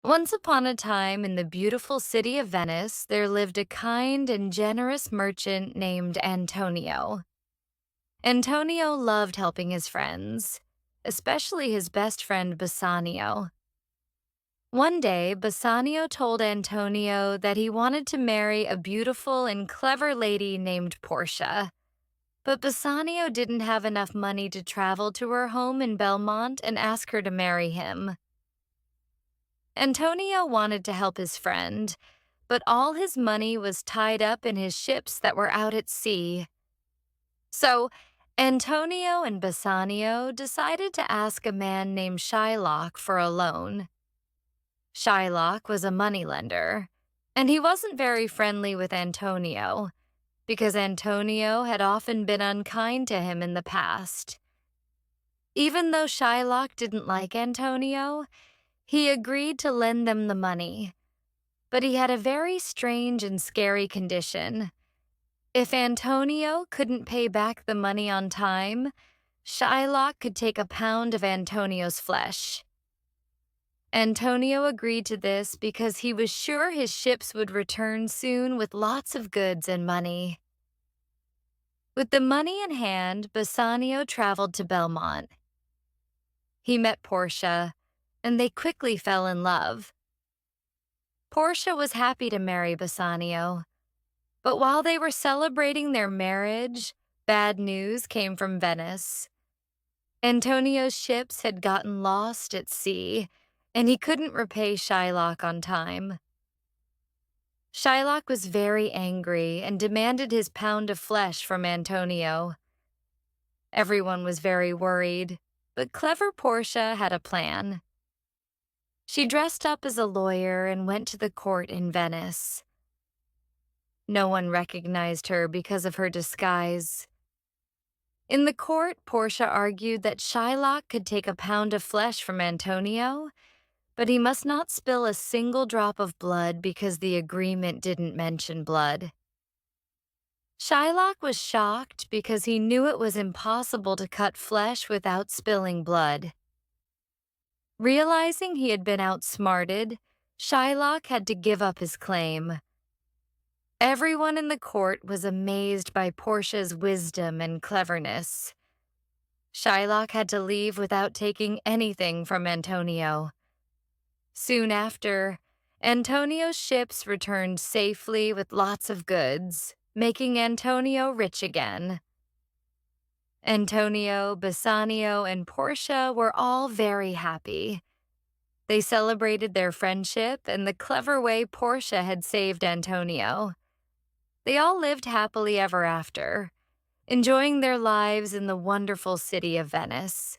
Once upon a time in the beautiful city of Venice, there lived a kind and generous merchant named Antonio. Antonio loved helping his friends, especially his best friend Bassanio. One day, Bassanio told Antonio that he wanted to marry a beautiful and clever lady named Portia. But Bassanio didn't have enough money to travel to her home in Belmont and ask her to marry him. Antonio wanted to help his friend, but all his money was tied up in his ships that were out at sea. So, Antonio and Bassanio decided to ask a man named Shylock for a loan. Shylock was a moneylender, and he wasn't very friendly with Antonio because Antonio had often been unkind to him in the past. Even though Shylock didn't like Antonio, he agreed to lend them the money. But he had a very strange and scary condition. If Antonio couldn't pay back the money on time, Shylock could take a pound of Antonio's flesh. Antonio agreed to this because he was sure his ships would return soon with lots of goods and money. With the money in hand, Bassanio traveled to Belmont. He met Portia, and they quickly fell in love. Portia was happy to marry Bassanio, but while they were celebrating their marriage, bad news came from Venice. Antonio's ships had gotten lost at sea, and he couldn't repay Shylock on time. Shylock was very angry and demanded his pound of flesh from Antonio. Everyone was very worried, but clever Portia had a plan. She dressed up as a lawyer and went to the court in Venice. No one recognized her because of her disguise. In the court, Portia argued that Shylock could take a pound of flesh from Antonio, but he must not spill a single drop of blood because the agreement didn't mention blood. Shylock was shocked because he knew it was impossible to cut flesh without spilling blood. Realizing he had been outsmarted, Shylock had to give up his claim. Everyone in the court was amazed by Portia's wisdom and cleverness. Shylock had to leave without taking anything from Antonio. Soon after, Antonio's ships returned safely with lots of goods, making Antonio rich again. Antonio, Bassanio, and Portia were all very happy. They celebrated their friendship and the clever way Portia had saved Antonio. They all lived happily ever after, enjoying their lives in the wonderful city of Venice.